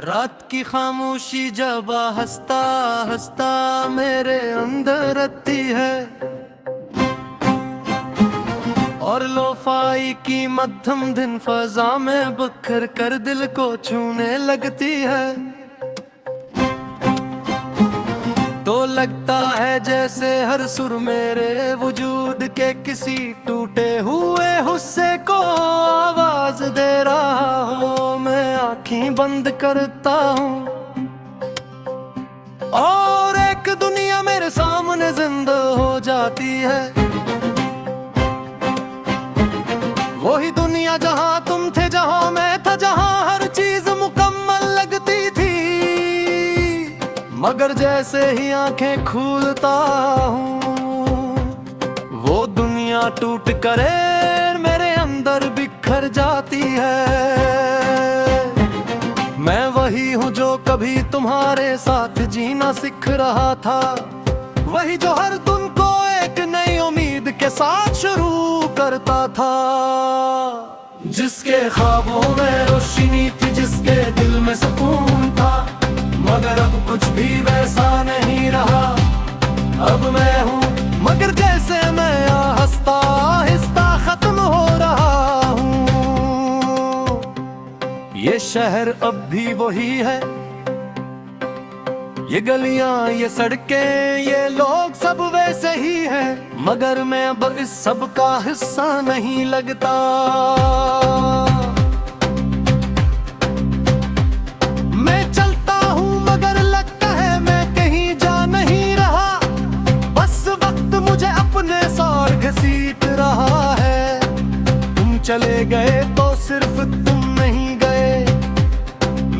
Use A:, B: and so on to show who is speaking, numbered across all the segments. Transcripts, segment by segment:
A: रात की खामोशी जब हंसता हंसता मेरे अंदर आती है और लोफाई की मध्यम दिन फजा में बिखर कर दिल को छूने लगती है। तो लगता है जैसे हर सुर मेरे वजूद के किसी टूटे हुए हिस्से को आवाज दे रहा हो। मैं आँखें बंद करता हूँ और एक दुनिया मेरे सामने जिंदा हो जाती है। वही दुनिया जहाँ तुम थे, जहाँ मैं था, जहाँ हर चीज मुकम्मल लगती थी। मगर जैसे ही आंखें खोलता हूँ वो दुनिया टूट कर मेरे अंदर बिखर जाती है। मैं वही हूँ जो कभी तुम्हारे साथ जीना सीख रहा था, वही जो हर दिन को एक नई उम्मीद के साथ शुरू करता था। जिसके ख्वाबों में रोशनी थी, जिसके दिल में सुकून था, मगर अब कुछ भी वैसा नहीं रहा। अब मैं हूँ मगर जैसे मैं हंसता आहिस्ता खत्म हो रहा हूँ। ये शहर अब भी वही है, ये गलियां, ये सड़कें, ये लोग सब वैसे ही हैं, मगर मैं अब इस सब का हिस्सा नहीं लगता। मैं चलता हूँ मगर लगता है मैं कहीं जा नहीं रहा। बस वक्त मुझे अपने साथ घसीट रहा है। तुम चले गए तो सिर्फ तुम नहीं गए,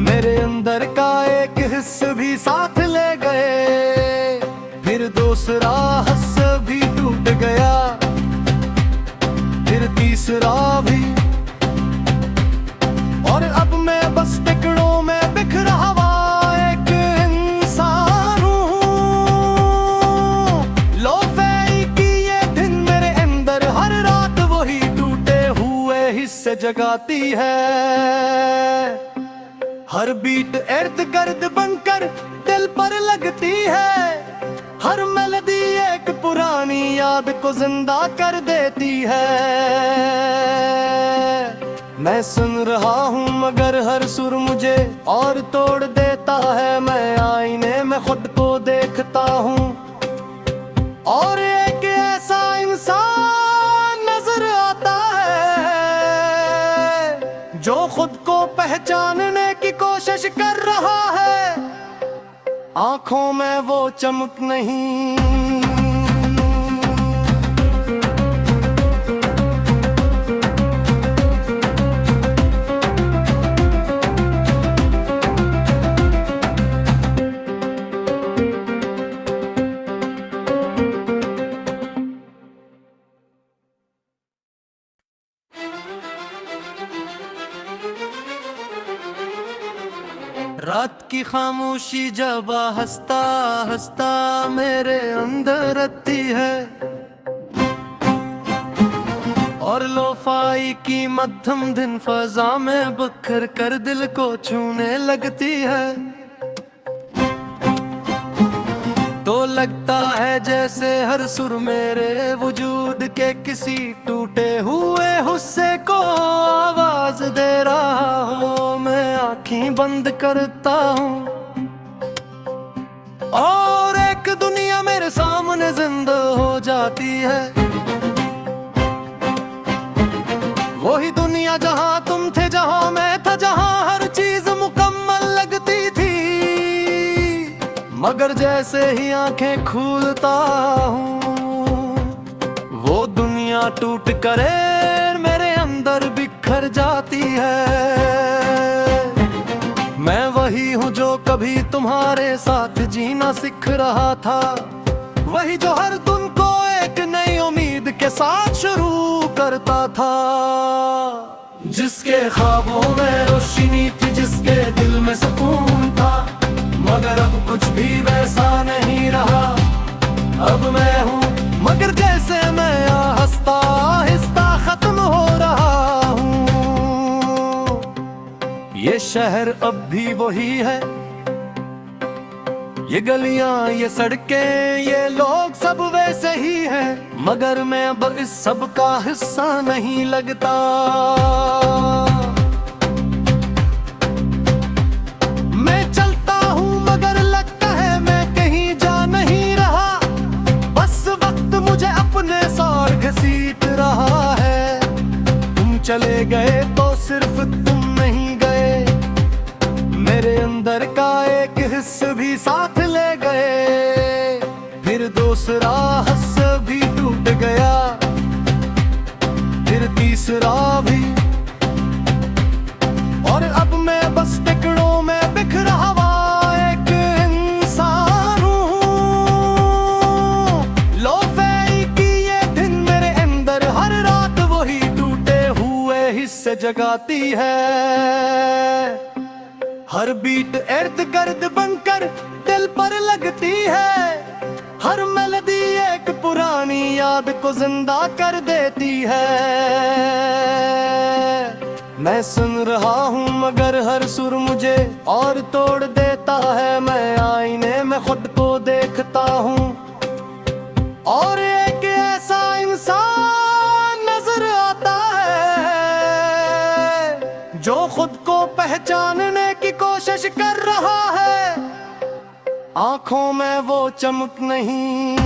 A: मेरे अंदर का एक हिस्सा भी साथ ले गए। फिर दूसरा हिस्सा भी टूट गया, फिर तीसरा भी, और अब मैं बस टुकड़ों में बिखरा हुआ एक इंसान हूँ। लोफाई की ये दिन मेरे अंदर हर रात वही टूटे हुए हिस्से जगाती है। हर बीट इर्द गिर्द बनकर दिल पर लगती है, हर मेलोडी एक पुरानी याद को जिंदा कर देती है। मैं सुन रहा हूँ मगर हर सुर मुझे और तोड़ देता है। मैं आईने में खुद को देखता हूँ और एक ऐसा इंसान नजर आता है जो खुद को पहचानने की कोशिश कर रहा है। आंखों में वो चमक नहीं, रात की खामोशी जब हंसता हंसता मेरे अंदर आती है और लोफाई की मध्यम दिन फजा में बिखर कर दिल को छूने लगती है। तो लगता है जैसे हर सुर मेरे वजूद के किसी टूटे हुए हिस्से को आवाज दे रहा हो। मैं आँखें बंद करता हूँ और एक दुनिया मेरे सामने जिंदा हो जाती है। वही दुनिया जहाँ तुम थे, जहाँ मैं था, जहाँ हर चीज मुकम्मल लगती थी। मगर जैसे ही आंखें खोलता हूँ वो दुनिया टूट कर मेरे अंदर बिखर जाती है। मैं वही हूँ जो कभी तुम्हारे साथ जीना सीख रहा था, वही जो हर दिन को एक नई उम्मीद के साथ शुरू करता था। जिसके ख्वाबों में रोशनी थी, जिसके दिल में सुकून था, मगर अब कुछ भी वैसा नहीं रहा। अब मैं हूँ मगर जैसे मैं हंसता आहिस्ता खत्म हो रहा हूँ। ये शहर अब भी वही है, ये गलियां ये सड़कें ये लोग सब वैसे ही हैं, मगर मैं अब इस सब का हिस्सा नहीं लगता। मैं चलता हूँ मगर लगता है मैं कहीं जा नहीं रहा, बस वक्त मुझे अपने साथ घसीट रहा है। तुम चले गए तो सिर्फ तुम नहीं गए, मेरे अंदर का एक हिस्सा भी साथ ले गए। फिर दूसरा हिस्सा भी टूट गया, फिर तीसरा भी, और अब मैं बस टुकड़ों में बिखरा हुआ एक इंसान हूँ। लोफेई की ये दिन मेरे अंदर हर रात वही टूटे हुए हिस्से जगाती है। हर बीट इर्द गिर्द बनकर दिल पर लगती है, हर मेलोडी एक पुरानी याद को जिंदा कर देती है। मैं सुन रहा हूँ मगर हर सुर मुझे और तोड़ देता है। मैं आईने में खुद को देखता हूँ और एक ऐसा इंसान नजर आता है जो खुद को पहचानने की कोशिश कर रहा है। आंखों में वो चमक नहीं,